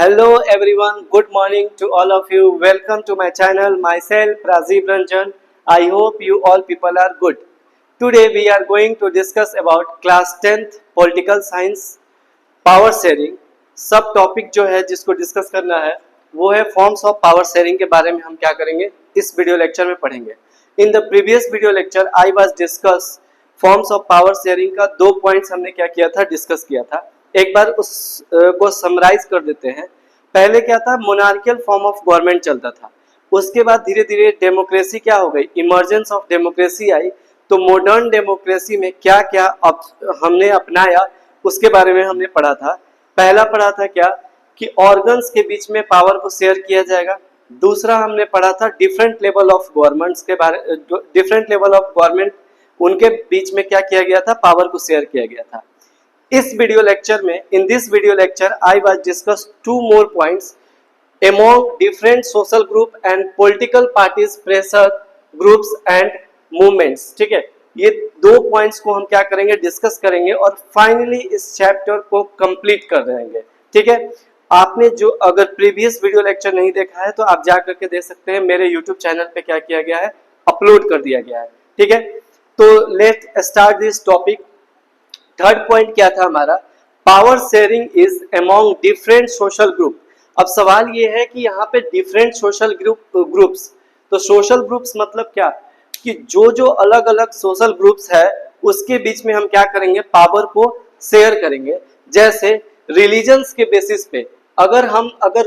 Hello everyone, good morning to all of you. Welcome to my channel. Myself Rajiv Ranjan. I hope you all people are good. Today we are going to discuss about class 10th political science power sharing. सब topic जो है जिसको discuss करना है वो है forms of power sharing के बारे में हम क्या करेंगे इस वीडियो लेक्चर में पढ़ेंगे. In the previous video lecture I was discuss forms of power sharing का 2 पॉइंट्स हमने क्या किया था, डिस्कस किया था. एक बार उस को समराइज कर देते हैं. पहले क्या था, मोनार्कियल फॉर्म ऑफ गवर्नमेंट चलता था. उसके बाद धीरे धीरे डेमोक्रेसी क्या हो गई, इमर्जेंस ऑफ डेमोक्रेसी आई. तो मॉडर्न डेमोक्रेसी में क्या क्या हमने अपनाया उसके बारे में हमने पढ़ा था. पहला पढ़ा था क्या कि ऑर्गन्स के बीच में पावर को शेयर किया जाएगा. दूसरा हमने पढ़ा था डिफरेंट लेवल ऑफ गवर्नमेंट्स के बारे, डिफरेंट लेवल ऑफ गवर्नमेंट उनके बीच में क्या किया गया था, पावर को शेयर किया गया था. इस वीडियो लेक्चर में, in this video lecture I was discuss 2 more points among different social group and political parties, pressure groups and movements. ठीक है, ये 2 पॉइंट्स को हम क्या करेंगे, डिस्कस करेंगे और फाइनली इस चैप्टर को कंप्लीट कर देंगे. ठीक है, आपने जो अगर प्रीवियस वीडियो लेक्चर नहीं देखा है तो आप जा करके देख सकते हैं. मेरे यूट्यूब चैनल पे क्या किया गया है, अपलोड कर दिया गया है. ठीक है, तो let start this topic. Third point क्या था हमारा, power sharing is among different social group. अब सवाल ये है कि यहाँ पे डिफरेंट सोशल ग्रुप्स, तो सोशल ग्रुप्स मतलब क्या कि जो जो अलग अलग सोशल ग्रुप्स है उसके बीच में हम क्या करेंगे, पावर को शेयर करेंगे. जैसे रिलीजन्स के बेसिस पे, अगर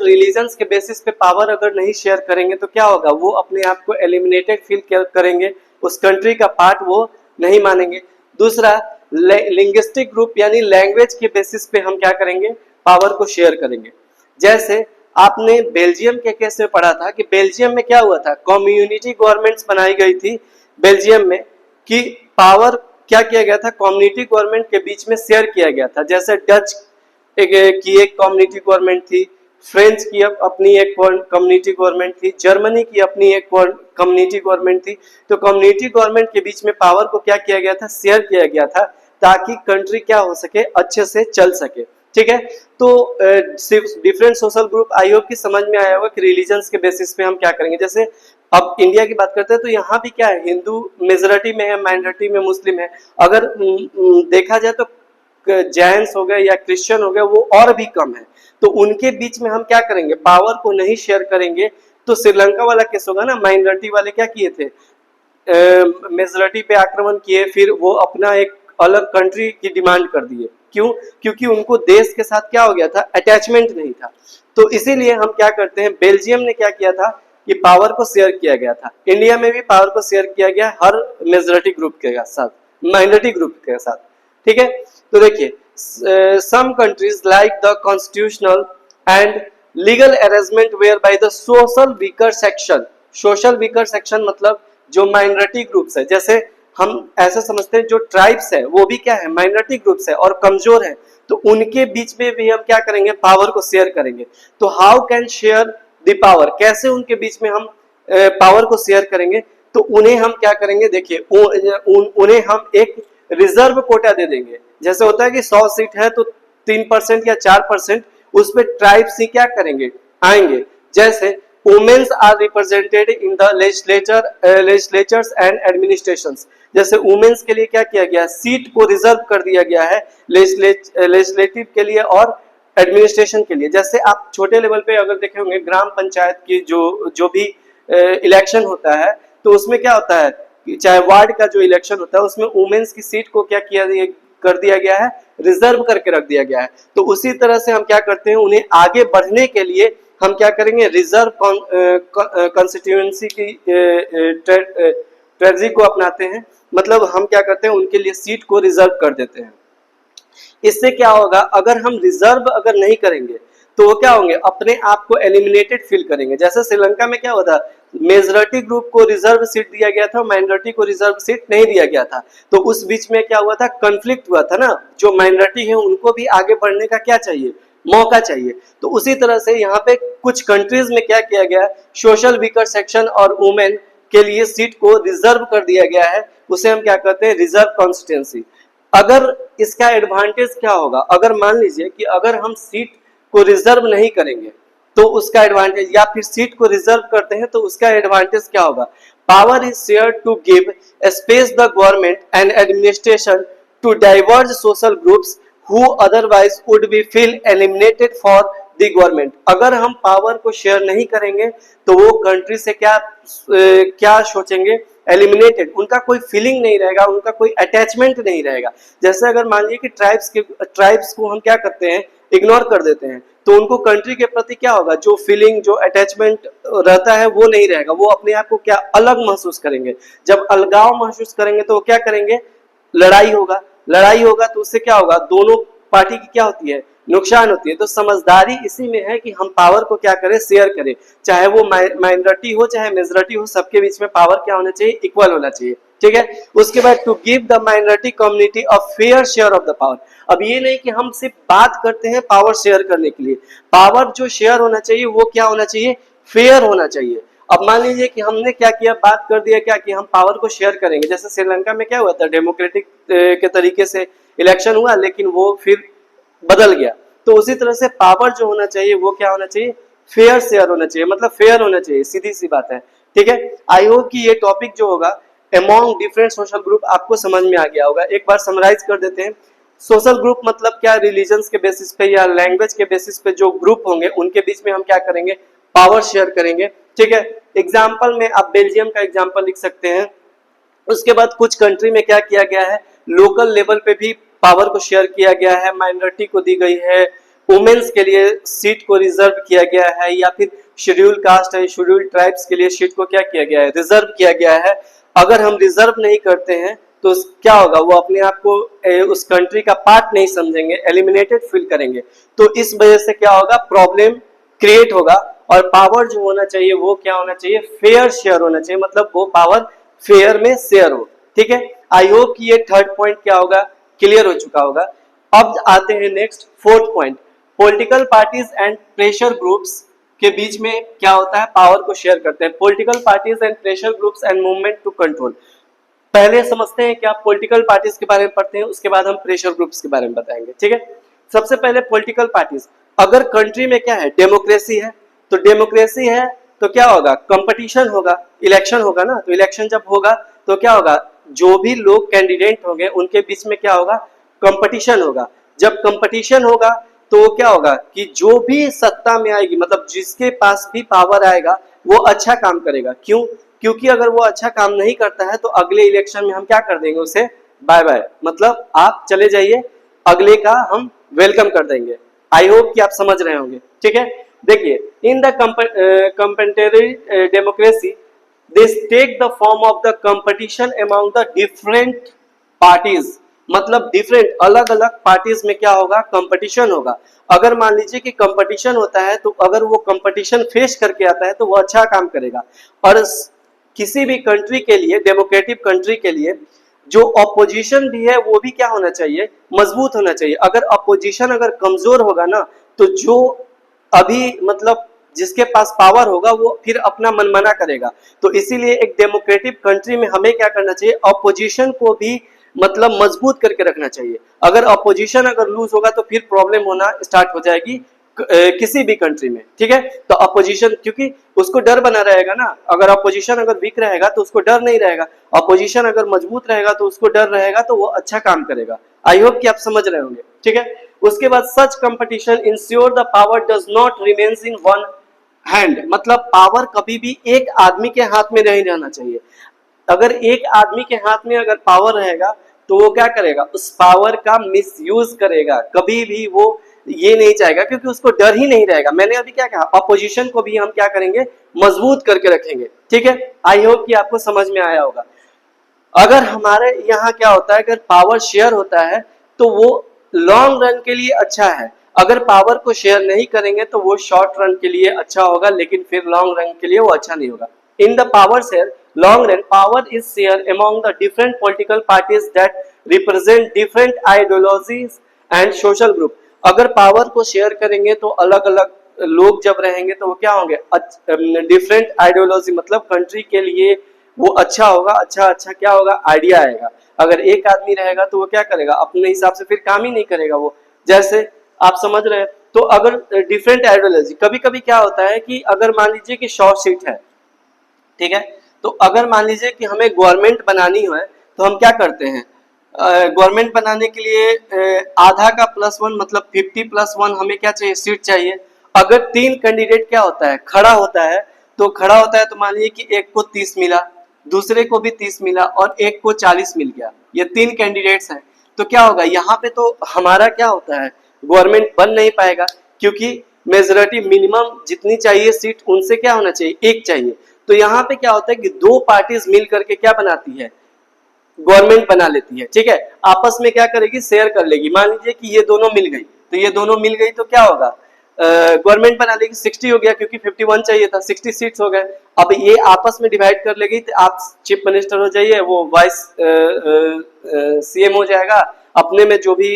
रिलीजन्स के बेसिस पे पावर अगर नहीं शेयर करेंगे तो क्या होगा, वो अपने आप को एलिमिनेटेड फील करेंगे, उस कंट्री का पार्ट वो नहीं मानेंगे. दूसरा, लिंग्विस्टिक ग्रुप यानी लैंग्वेज के बेसिस पे हम क्या करेंगे, पावर को शेयर करेंगे. जैसे आपने बेल्जियम के केस में पढ़ा था कि बेल्जियम में क्या हुआ था, कम्युनिटी गवर्नमेंट्स बनाई गई थी बेल्जियम में, कि पावर क्या किया गया था, कम्युनिटी गवर्नमेंट के बीच में शेयर किया गया था. जैसे डच की एक कम्युनिटी गवर्नमेंट थी, फ्रेंच की अपनी एक कम्युनिटी गवर्नमेंट थी, जर्मनी की अपनी एक कम्युनिटी गवर्नमेंट थी. तो कम्युनिटी गवर्नमेंट के बीच में पावर को क्या किया गया था, शेयर किया गया था, ताकि कंट्री क्या हो सके, अच्छे से चल सके. ठीक है, तो different social group I hope की समझ में आया होगा कि रिलीजन्स के बेसिस पे हम क्या करेंगे. जैसे अब इंडिया की बात करते हैं तो यहाँ भी क्या है, हिंदू मेजोरिटी में है, माइनॉरिटी में मुस्लिम है. अगर देखा जाए तो जैन्स हो गए या क्रिश्चियन हो गए, वो और भी कम है. तो उनके बीच में हम क्या करेंगे, पावर को नहीं शेयर करेंगे. तो श्रीलंका वाला केस होगा ना, माइनॉरिटी वाले क्या किए थे, मेजोरिटी पे आक्रमण किए, फिर वो अपना एक अलग कंट्री की डिमांड कर दिए. क्यों? क्योंकि उनको देश के साथ क्या हो गया था, अटैचमेंट नहीं था. तो इसीलिए हम क्या करते हैं, बेल्जियम ने क्या किया था कि पावर को शेयर किया गया था. इंडिया में भी पावर को शेयर किया गया हर मेजोरिटी ग्रुप के साथ, माइनॉरिटी ग्रुप के साथ. ठीक है, तो देखिए, some countries like the constitutional and legal arrangement whereby the social weaker section. Social weaker section मतलब जो माइनॉरिटी ग्रुप्स है, जैसे हम ऐसा समझते हैं जो ट्राइब्स है वो भी क्या है, माइनॉरिटी ग्रुप्स है और कमजोर है. तो उनके बीच में भी हम क्या करेंगे, पावर को शेयर करेंगे. तो how can share the power, कैसे उनके बीच में हम पावर को शेयर करेंगे. तो उन्हें हम क्या करेंगे, देखिए उन्हें हम एक रिजर्व कोटा दे देंगे. जैसे होता है कि 100 सीट है तो 3% या 4% उस पर ट्राइब्स ही क्या करेंगे, आएंगे. जैसे womens are represented in the legislatures and administrations. जैसे वुमेन्स के लिए क्या किया गया, सीट को रिजर्व कर दिया गया है लेजिस्लेटिव के लिए और एडमिनिस्ट्रेशन के लिए. जैसे आप छोटे लेवल पे अगर देखे होंगे, ग्राम पंचायत की जो भी इलेक्शन होता है तो उसमें क्या होता है, चाहे वार्ड का जो इलेक्शन होता है उसमें वुमेन्स की सीट को क्या कर दिया गया है, रिजर्व करके रख दिया गया है. तो उसी तरह से हम क्या करते हैं, उन्हें आगे बढ़ने के लिए हम क्या करेंगे, रिजर्व कॉन्स्टिट्यूएंसी की स्ट्रेटजी को अपनाते हैं. मतलब हम क्या करते हैं, उनके लिए सीट को रिजर्व कर देते हैं. इससे क्या होगा, अगर हम रिजर्व अगर नहीं करेंगे तो वो क्या होंगे, अपने आप को एलिमिनेटेड फील करेंगे. जैसे श्रीलंका में क्या हुआ था, मेजॉरिटी ग्रुप को रिजर्व सीट दिया गया था, माइनॉरिटी को रिजर्व सीट नहीं दिया गया था. तो उस बीच में क्या हुआ था, कॉन्फ्लिक्ट हुआ था ना. जो माइनॉरिटी है उनको भी आगे बढ़ने का क्या चाहिए, मौका चाहिए. तो उसी तरह से यहाँ पे कुछ कंट्रीज में क्या किया गया, सोशल वीकर सेक्शन और वुमेन के लिए सीट को रिजर्व कर दिया गया है. उसे हम क्या कहते हैं, रिजर्व कॉन्स्टिट्यूएंसी. अगर इसका एडवांटेज क्या होगा, अगर मान लीजिए कि अगर हम सीट को रिजर्व नहीं करेंगे तो उसका एडवांटेज, या फिर सीट को रिजर्व करते हैं तो उसका एडवांटेज क्या होगा? Power is share to give space the government and administration to diverse social groups who otherwise would be feel eliminated for the government. अगर हम पावर को शेयर नहीं करेंगे तो वो कंट्री से क्या सोचेंगे? एलिमिनेटेड, उनका कोई फीलिंग नहीं रहेगा, उनका कोई अटैचमेंट नहीं रहेगा। जैसे अगर मान लीजिए कि ट्राइब्स को हम क्या करते हैं? इग्नोर कर देते हैं, तो उनको कंट्री के प्रति क्या होगा? जो फीलिंग, जो अटैचमेंट रहता है वो नहीं रहेगा, वो अपने आप को क्या अलग महसूस करेंगे। जब अलगाव महसूस करेंगे तो वो क्या करेंगे? लड़ाई होगा, लड़ाई होगा तो उससे क्या होगा? दोनों पार्टी की क्या होती है? नुकसान होती है। तो समझदारी इसी में है कि हम पावर को क्या करें? शेयर करें, चाहे वो माइनॉरिटी हो चाहे मेजॉरिटी हो, सबके बीच में पावर क्या होना चाहिए? इक्वल होना चाहिए। ठीक है, उसके बाद to give the minority community a fair share of the power. अब ये नहीं कि हम सिर्फ बात करते हैं पावर शेयर करने के लिए, पावर जो शेयर होना चाहिए वो क्या होना चाहिए? फेयर होना चाहिए। अब मान लीजिए कि हमने क्या किया, बात कर दिया क्या कि हम पावर को शेयर करेंगे। जैसे श्रीलंका में क्या हुआ था? डेमोक्रेटिक के तरीके से इलेक्शन हुआ, लेकिन वो फिर बदल गया। तो उसी तरह से पावर जो होना चाहिए वो क्या होना चाहिए? फेयर शेयर होना चाहिए, मतलब फेयर होना चाहिए, सीधी सी बात है। ठीक है, आई होप कि ये टॉपिक जो होगा अमॉन्ग डिफरेंट सोशल ग्रुप आपको समझ में आ गया होगा। एक बार समराइज कर देते हैं। सोशल ग्रुप मतलब क्या? रिलीजन्स के बेसिस पे या लैंग्वेज के बेसिस पे जो ग्रुप होंगे उनके बीच में हम क्या करेंगे? पावर शेयर करेंगे। ठीक है, एग्जाम्पल में आप बेल्जियम का एग्जाम्पल लिख सकते हैं। उसके बाद कुछ कंट्री में क्या किया गया है? लोकल लेवल पे भी पावर को शेयर किया गया है, माइनॉरिटी को दी गई है, वुमेन्स के लिए सीट को रिजर्व किया गया है, या फिर शेड्यूल कास्ट है, शेड्यूल ट्राइब्स के लिए सीट को क्या किया गया है? रिजर्व किया गया है। अगर हम रिजर्व नहीं करते हैं तो क्या होगा? वो अपने आप को उस कंट्री का पार्ट नहीं समझेंगे, एलिमिनेटेड फील करेंगे। तो इस वजह से क्या होगा? प्रॉब्लम क्रिएट होगा। और पावर जो होना चाहिए वो क्या होना चाहिए? फेयर शेयर होना चाहिए, मतलब वो पावर फेयर में शेयर हो। ठीक है, आई होप कि ये थर्ड पॉइंट क्या होगा? क्लियर हो चुका होगा। अब आते हैं next fourth point. Political parties and pressure groups के बीच में क्या होता है? पावर को शेयर करते हैं। Political parties and pressure groups and movement to control. पहले समझते हैं क्या पॉलिटिकल पार्टीज के बारे में पढ़ते हैं, उसके बाद हम प्रेशर ग्रुप्स के बारे में बताएंगे। ठीक है, सबसे पहले पॉलिटिकल पार्टीज। अगर कंट्री में क्या है? डेमोक्रेसी है, तो डेमोक्रेसी है तो क्या होगा? कंपटीशन होगा, इलेक्शन होगा ना। तो इलेक्शन जब होगा तो क्या होगा? जो भी लोग कैंडिडेट होंगे उनके बीच में क्या होगा? कंपटीशन होगा। जब कंपटीशन होगा तो क्या होगा कि जो भी सत्ता में आएगी, मतलब जिसके पास भी पावर आएगा वो अच्छा काम करेगा। क्यों? क्योंकि अगर वो अच्छा काम नहीं करता है तो अगले इलेक्शन में हम क्या कर देंगे? उसे बाय बाय, मतलब आप चले जाइए, अगले का हम वेलकम कर देंगे। आई होप कि आप समझ रहे होंगे। ठीक है, देखिए, in the competitive democracy this take the form of the competition among the different parties. मतलब डिफरेंट, अलग अलग पार्टीज में क्या होगा? कंपटीशन होगा। अगर मान लीजिए कि कंपटीशन होता है तो अगर वो कंपटीशन फेस करके आता है तो वो अच्छा काम करेगा। और किसी भी कंट्री के लिए, डेमोक्रेटिक कंट्री के लिए, जो अपोजिशन भी है वो भी क्या होना चाहिए? मजबूत होना चाहिए। अगर अपोजिशन अगर कमजोर होगा ना तो जो अभी मतलब जिसके पास पावर होगा वो फिर अपना मनमाना करेगा। तो इसीलिए एक डेमोक्रेटिक कंट्री में हमें क्या करना चाहिए? अपोजिशन को भी मतलब मजबूत करके रखना चाहिए। अगर अपोजिशन अगर लूज होगा तो फिर प्रॉब्लम होना स्टार्ट हो जाएगी किसी भी कंट्री में। ठीक है, तो अपोजिशन, क्योंकि उसको डर बना रहेगा ना। अगर अपोजिशन अगर वीक रहेगा तो उसको डर नहीं रहेगा, अपोजिशन अगर मजबूत रहेगा तो उसको डर रहेगा, तो वो अच्छा काम करेगा। आई होप कि आप समझ रहे होंगे। ठीक है, उसके बाद such competition ensure the power does not remains in one hand. मतलब पावर कभी भी एक आदमी के हाथ में नहीं रहना चाहिए। अगर एक आदमी के हाथ में अगर पावर रहेगा तो वो क्या करेगा? उस पावर का मिसयूज करेगा। कभी भी वो ये नहीं चाहेगा, क्योंकि उसको डर ही नहीं रहेगा। मैंने अभी क्या कहा? अपोजिशन को भी हम क्या करेंगे? मजबूत करके रखेंगे। ठीक है, आई होप कि आपको समझ में आया होगा। अगर हमारे यहाँ क्या होता है, अगर पावर शेयर होता है तो वो लॉन्ग रन के लिए अच्छा है। अगर पावर को शेयर नहीं करेंगे तो वो शॉर्ट रन के लिए अच्छा होगा, लेकिन फिर लॉन्ग रन के लिए वो अच्छा नहीं होगा। In the power share long run, power is shared among the different political parties that represent different ideologies and social group. अगर पावर को शेयर करेंगे तो अलग अलग लोग जब रहेंगे तो वो क्या होंगे? डिफरेंट आइडियोलॉजी, मतलब कंट्री के लिए वो अच्छा होगा। अच्छा अच्छा क्या होगा? आइडिया आएगा। अगर एक आदमी रहेगा तो वो क्या करेगा? अपने हिसाब से फिर काम ही नहीं करेगा वो। जैसे आप समझ रहे हैं, तो अगर डिफरेंट आइडियोलॉजी, कभी कभी क्या होता है कि अगर मान लीजिए कि 100 सीट है, ठीक है, तो अगर मान लीजिए कि हमें गवर्नमेंट बनानी है तो हम क्या करते हैं, गवर्नमेंट बनाने के लिए आधा का +1 मतलब 50+1 हमें क्या चाहिए, सीट चाहिए। अगर 3 कैंडिडेट क्या होता है, खड़ा होता है, तो खड़ा होता है तो मान लीजिए कि एक को 30 मिला, दूसरे को भी 30 मिला और एक को 40 मिल गया, ये 3 कैंडिडेट्स हैं, तो क्या होगा यहाँ पे, तो हमारा क्या होता है, गवर्नमेंट बन नहीं पाएगा, क्योंकि मेजोरिटी मिनिमम जितनी चाहिए सीट उनसे क्या होना चाहिए, एक चाहिए। तो यहाँ पे क्या होता है कि दो पार्टीज मिल करके क्या बनाती है, गवर्नमेंट बना लेती है, ठीक है, आपस में क्या करेगी, शेयर कर लेगी। मान लीजिए कि ये दोनों मिल गई, तो ये दोनों मिल गई तो क्या होगा, गवर्नमेंट बना लेगी, 60 हो गया, क्योंकि 51 चाहिए था, 60 सीट्स हो गए। अब ये आपस में डिवाइड कर लेगी, तो आप चीफ मिनिस्टर हो जाइए, वो वाइस सीएम हो जाएगा, अपने में जो भी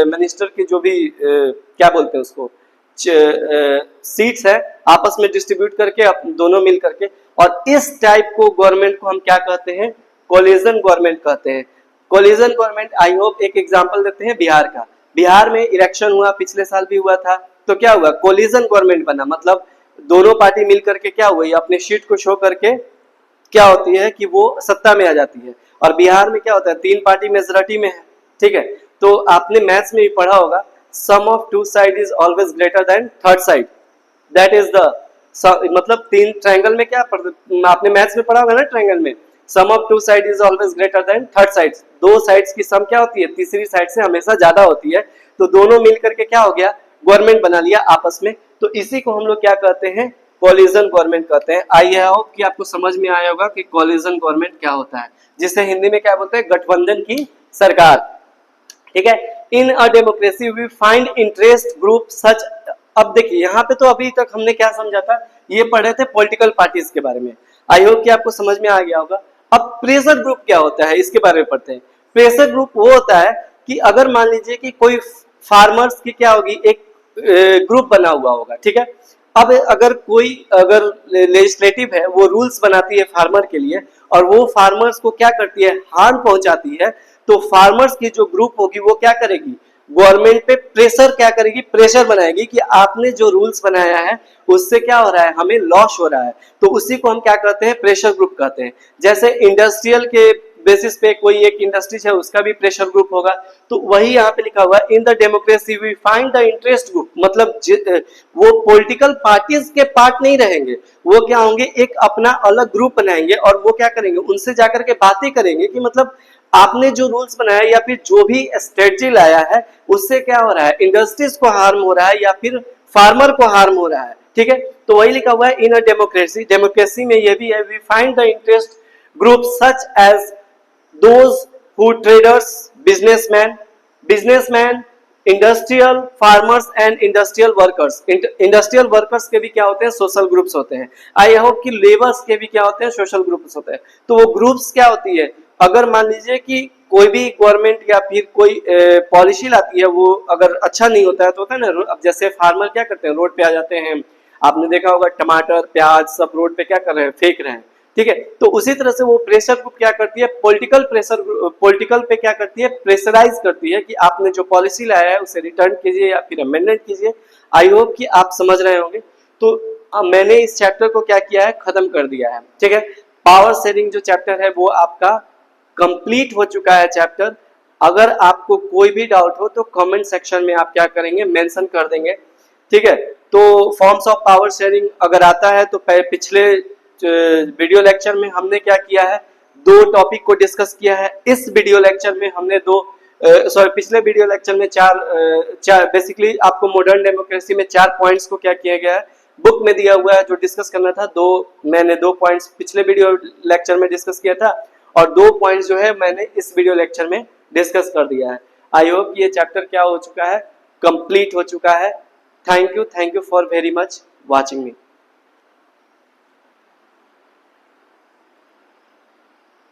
मिनिस्टर की जो भी क्या बोलते हैं उसको, सीट्स है, आपस में डिस्ट्रीब्यूट करके दोनों मिल करके, और इस टाइप को गवर्नमेंट को हम क्या कहते हैं, कोलिजन गवर्नमेंट कहते हैं। कोलिजन गवर्नमेंट, आई होप एक एग्जांपल देते हैं बिहार का। बिहार में इलेक्शन हुआ, पिछले साल भी हुआ था, तो क्या हुआ, कोलिजन गवर्नमेंट बना, मतलब दोनों पार्टी मिल करके क्या हुई, अपने सीट को शो करके क्या होती है कि वो सत्ता में आ जाती है। और बिहार में क्या होता है, 3 पार्टी मेजोरिटी में है, ठीक है। तो आपने मैथ्स में भी पढ़ा होगा, sum of 2 side is always greater than third side, that is the, मतलब 3 ट्रायंगल में क्या आपने मैथ्स में पढ़ा होगा ना, ट्रायंगल में sum of 2 side is always greater than third side, 2 sides की सम क्या होती है, तीसरी साइड से हमेशा ज्यादा होती है। तो दोनों मिल करके क्या हो गया, गवर्नमेंट बना लिया आपस में, तो इसी को हम लोग क्या कहते हैं, कोलिजन गवर्नमेंट कहते हैं। आई होप कि आपको समझ में आया होगा कि कोलिजन गवर्नमेंट क्या होता है, जिसे हिंदी में क्या बोलते हैं, गठबंधन की सरकार, ठीक है। In a democracy we find interest group such, अब देखिए यहाँ पे तो अभी तक हमने क्या समझा था, ये पढ़े थे पॉलिटिकल पार्टीज के बारे में, आई होप कि आपको समझ में आ गया होगा। अब प्रेशर ग्रुप क्या होता है, इसके बारे में पढ़ते हैं। प्रेशर ग्रुप वो होता है कि अगर मान लीजिए कि कोई फार्मर्स की क्या होगी, एक ग्रुप बना हुआ होगा, ठीक है। अब अगर लेजिस्लेटिव है, वो रूल्स बनाती है फार्मर के लिए, और वो फार्मर्स को क्या करती है, हार्म पहुंचाती है, तो फार्मर्स की जो ग्रुप होगी वो क्या करेगी, गवर्नमेंट पे प्रेशर क्या करेगी, प्रेशर बनाएगी कि आपने जो रूल्स बनाया है उससे क्या हो रहा है, हमें लॉस हो रहा है। तो उसी को हम क्या कहते हैं, प्रेशर ग्रुप कहते हैं। जैसे इंडस्ट्रियल के बेसिस पे कोई एक इंडस्ट्रीज है, उसका भी प्रेशर ग्रुप होगा, तो वही यहाँ पे लिखा हुआ है, in the democracy we find the interest group, मतलब वो पॉलिटिकल पार्टीज के पार्ट नहीं रहेंगे, वो क्या होंगे, एक अपना अलग ग्रुप बनाएंगे, और वो क्या करेंगे, उनसे जाकर के बातें करेंगे कि मतलब आपने जो रूल्स बनाया या फिर जो भी स्ट्रेटजी लाया है, उससे क्या हो रहा है, इंडस्ट्रीज को हार्म हो रहा है या फिर फार्मर को हार्म हो रहा है, ठीक है। तो वही लिखा हुआ है, इन अ डेमोक्रेसी, डेमोक्रेसी में ये भी है, we find the interest group such as those who traders, businessmen, industrial farmers and industrial workers. Industrial workers के भी क्या होते हैं, सोशल ग्रुप्स होते हैं। आई होप कि लेबर्स के भी क्या होते हैं, सोशल ग्रुप्स होते हैं। तो वो ग्रुप्स क्या होती है, अगर मान लीजिए कि कोई भी गवर्नमेंट या फिर कोई पॉलिसी लाती है, वो अगर अच्छा नहीं होता है तो होता है ना, अब जैसे फार्मर क्या करते हैं, रोड पे आ जाते हैं, आपने देखा होगा टमाटर प्याज सब रोड पे क्या कर रहे हैं, फेंक रहे हैं, ठीक है। तो उसी तरह से वो प्रेशर ग्रुप क्या करती है, पॉलिटिकल पे क्या करती है, प्रेशराइज करती है कि आपने जो पॉलिसी लाया है उसे रिटर्न कीजिए या फिर अमेंडमेंट कीजिए। आई होप कि आप समझ रहे होंगे। तो मैंने इस चैप्टर को क्या किया है, खत्म कर दिया है, ठीक है। पावर शेयरिंग जो चैप्टर है वो आपका कंप्लीट हो चुका है चैप्टर। अगर आपको कोई भी डाउट हो तो कमेंट सेक्शन में आप क्या करेंगे, मेंशन कर देंगे, ठीक है। तो फॉर्म्स ऑफ पावर शेयरिंग अगर आता है तो पिछले वीडियो लेक्चर में हमने क्या किया है, 2 टॉपिक को डिस्कस किया है। इस वीडियो लेक्चर में हमने पिछले वीडियो लेक्चर में चार बेसिकली आपको मॉडर्न डेमोक्रेसी में 4 पॉइंट्स को क्या किया गया है, बुक में दिया हुआ है जो डिस्कस करना था। मैंने 2 पॉइंट्स पिछले वीडियो लेक्चर में डिस्कस किया था, और 2 पॉइंट्स जो है मैंने इस वीडियो लेक्चर में डिस्कस कर दिया है। आई होप ये चैप्टर क्या हो चुका है, कंप्लीट हो चुका है। Thank you for very much watching me.